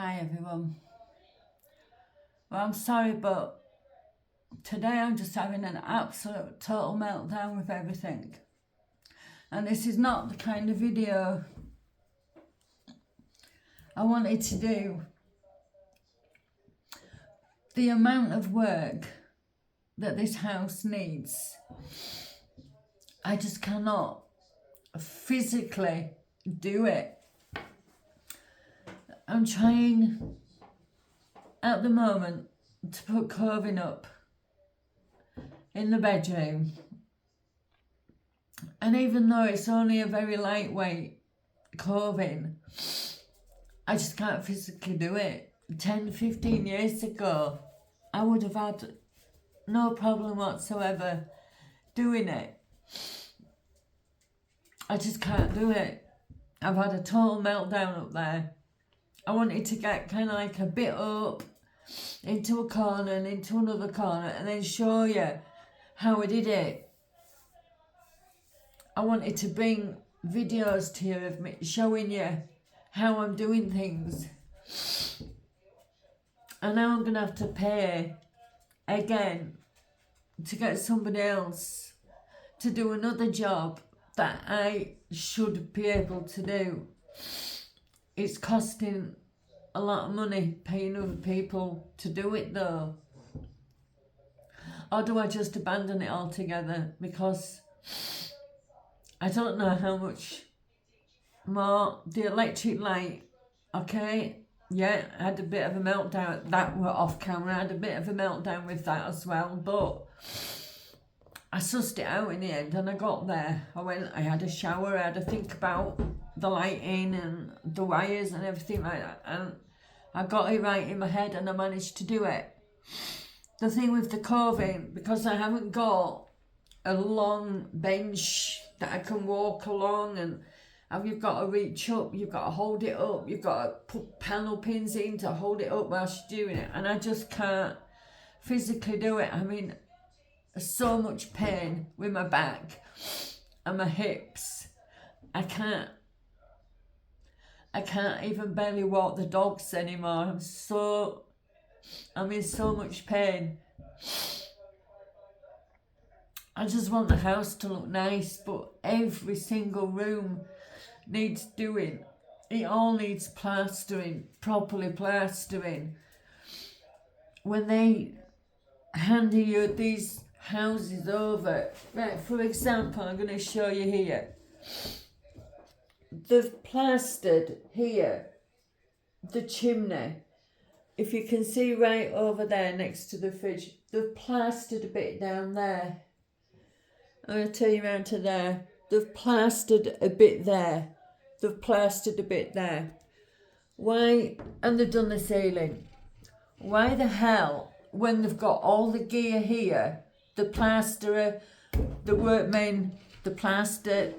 Hi everyone. Well, I'm sorry, but today I'm just having an absolute total meltdown with everything. And this is not the kind of video I wanted to do. The amount of work that this house needs, I just cannot physically do it. I'm trying at the moment to put clothing up in the bedroom, and even though it's only a very lightweight clothing, I just can't physically do it. 10-15 years ago I would have had no problem whatsoever doing it. I just can't do it. I've had a total meltdown up there. I wanted to get kind of like a bit up into a corner and into another corner and then show you how I did it. I wanted to bring videos to you of me showing you how I'm doing things. And now I'm going to have to pay again to get somebody else to do another job that I should be able to do. It's costing a lot of money paying other people to do it though. Or do I just abandon it altogether? Because I don't know how much more. The electric light, okay, yeah, I had a bit of a meltdown. That were off camera. I had a bit of a meltdown with that as well, but I sussed it out in the end and I got there. I had a shower, I had to think about the lighting and the wires and everything like that, and I got it right in my head and I managed to do it. The thing with the clothing, because I haven't got a long bench that I can walk along, and you've got to reach up, you've got to hold it up, you've got to put panel pins in to hold it up whilst you're doing it, and I just can't physically do it. I'm in so much pain with my back and my hips. I can't even barely walk the dogs anymore. I'm in so much pain. I just want the house to look nice, but every single room needs doing. It all needs plastering, properly plastering. When they hand you these houses over, right, for example, I'm going to show you here. They've plastered here the chimney. If you can see right over there next to the fridge, they've plastered a bit down there. I'm going to turn you around to there. They've plastered a bit there. They've plastered a bit there. Why? And they've done the ceiling. Why the hell, when they've got all the gear here, the plasterer, the workmen, the plaster,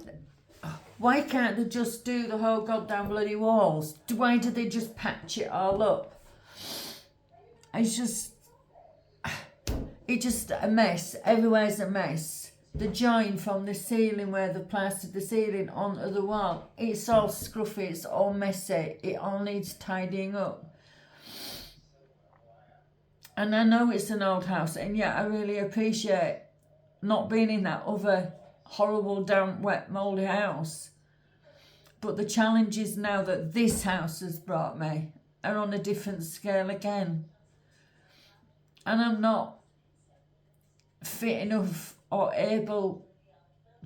why can't they just do the whole goddamn bloody walls? Why do they just patch it all up? It's just a mess. Everywhere's a mess. The join from the ceiling where they plastered the ceiling onto the wall, it's all scruffy, it's all messy, it all needs tidying up. And I know it's an old house, and yet I really appreciate not being in that other horrible, damp, wet, mouldy house. But the challenges now that this house has brought me are on a different scale again. And I'm not fit enough or able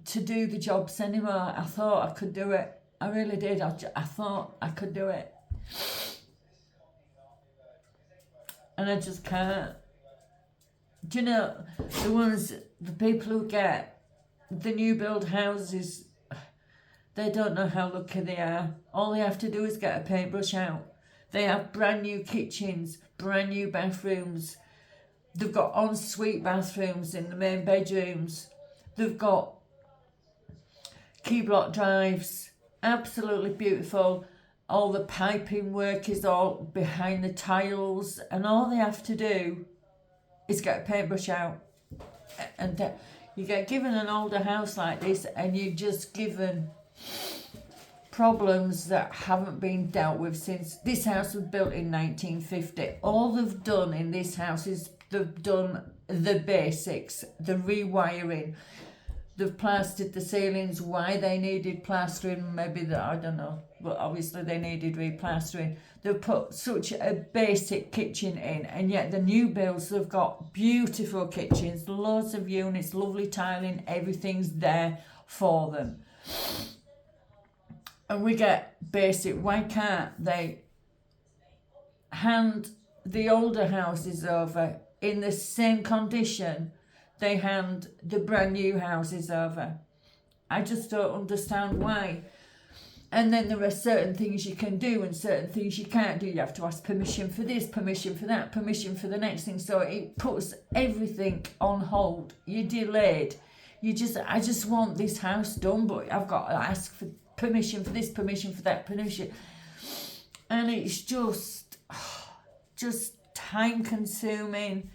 to do the jobs anymore. I thought I could do it. I really did. I thought I could do it. And I just can't. Do you know, the people who get the new build houses, they don't know how lucky they are. All they have to do is get a paintbrush out. They have brand new kitchens, brand new bathrooms. They've got ensuite bathrooms in the main bedrooms. They've got key block drives, absolutely beautiful. All the piping work is all behind the tiles, and all they have to do is get a paintbrush out. And you get given an older house like this, and you're just given problems that haven't been dealt with since this house was built in 1950. All they've done in this house is they've done the basics, the rewiring. They've plastered the ceilings. Why they needed plastering, maybe that, I don't know, but obviously they needed replastering. They've put such a basic kitchen in, and yet the new builds, they've got beautiful kitchens, loads of units, lovely tiling, everything's there for them. And we get basic. Why can't they hand the older houses over in the same condition they hand the brand new houses over? I just don't understand why. And then there are certain things you can do and certain things you can't do. You have to ask permission for this, permission for that, permission for the next thing. So it puts everything on hold. You're delayed. I just want this house done, but I've got to ask for permission for this, permission for that, permission. And it's just time consuming.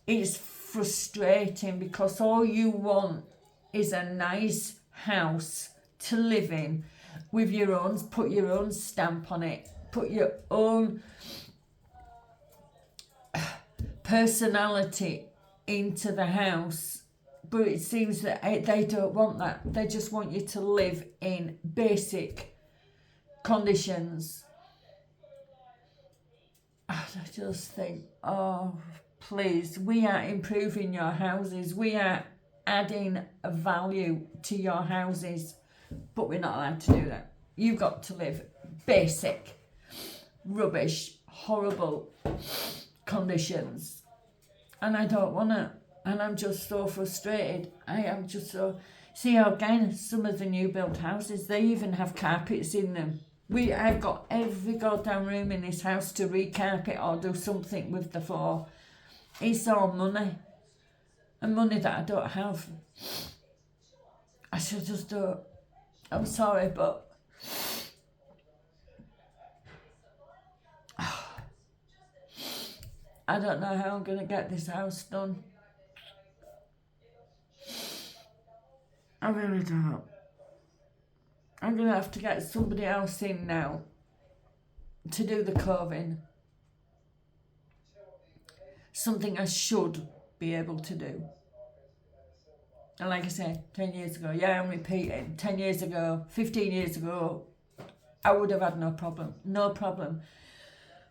It's frustrating because all you want is a nice house to live in with your own, put your own stamp on it, put your own personality into the house. But it seems that they don't want that. They just want you to live in basic conditions. I just think, oh, please, we are improving your houses. We are adding a value to your houses, but we're not allowed to do that. You've got to live basic, rubbish, horrible conditions. And I don't want it. And I'm just so frustrated. I am just so... See how, again, some of the new built houses, they even have carpets in them. I've got every goddamn room in this house to recarpet or do something with the floor. It's all money. And money that I don't have. I should just do. I'm sorry, but... I don't know how I'm going to get this house done. I really don't. I'm going to have to get somebody else in now to do the carving. Something I should be able to do. And like I said, 10 years ago, yeah, I'm repeating, 10 years ago, 15 years ago, I would have had no problem. No problem.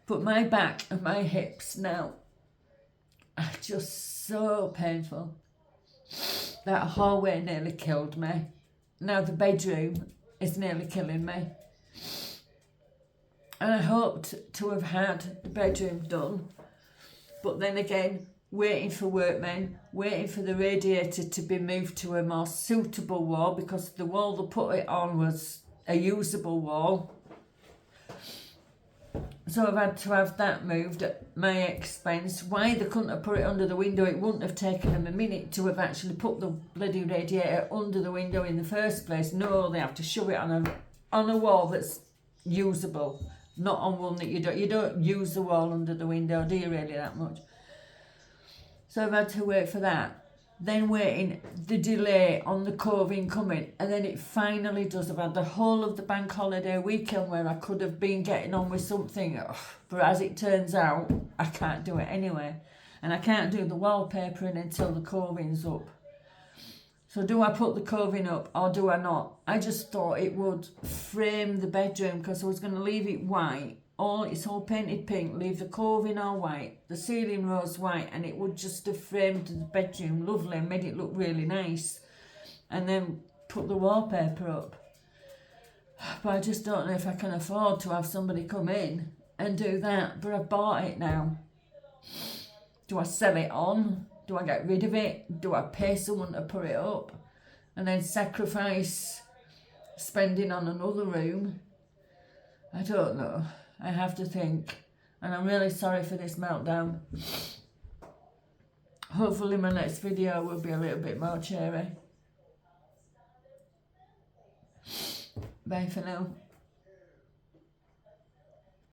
But my back and my hips now are just so painful. That hallway nearly killed me. Now the bedroom is nearly killing me. And I hoped to have had the bedroom done. But then again, waiting for workmen, waiting for the radiator to be moved to a more suitable wall, because the wall they put it on was a usable wall. So I've had to have that moved at my expense. Why they couldn't have put it under the window? It wouldn't have taken them a minute to have actually put the bloody radiator under the window in the first place. No, they have to shove it on a wall that's usable, not on one that you don't use the wall under the window, do you really, that much? So I've had to wait for that. Then waiting, the delay on the COVID coming, and then it finally does. I've had the whole of the bank holiday weekend where I could have been getting on with something, but as it turns out, I can't do it anyway. And I can't do the wallpapering until the COVID's up. So do I put the COVID up or do I not? I just thought it would frame the bedroom because I was going to leave it white. It's all painted pink, leave the coving all white, the ceiling rose white, and it would just have framed the bedroom lovely and made it look really nice. And then put the wallpaper up. But I just don't know if I can afford to have somebody come in and do that. But I've bought it now. Do I sell it on? Do I get rid of it? Do I pay someone to put it up? And then sacrifice spending on another room? I don't know. I have to think. And I'm really sorry for this meltdown. Hopefully my next video will be a little bit more cheery. Bye for now.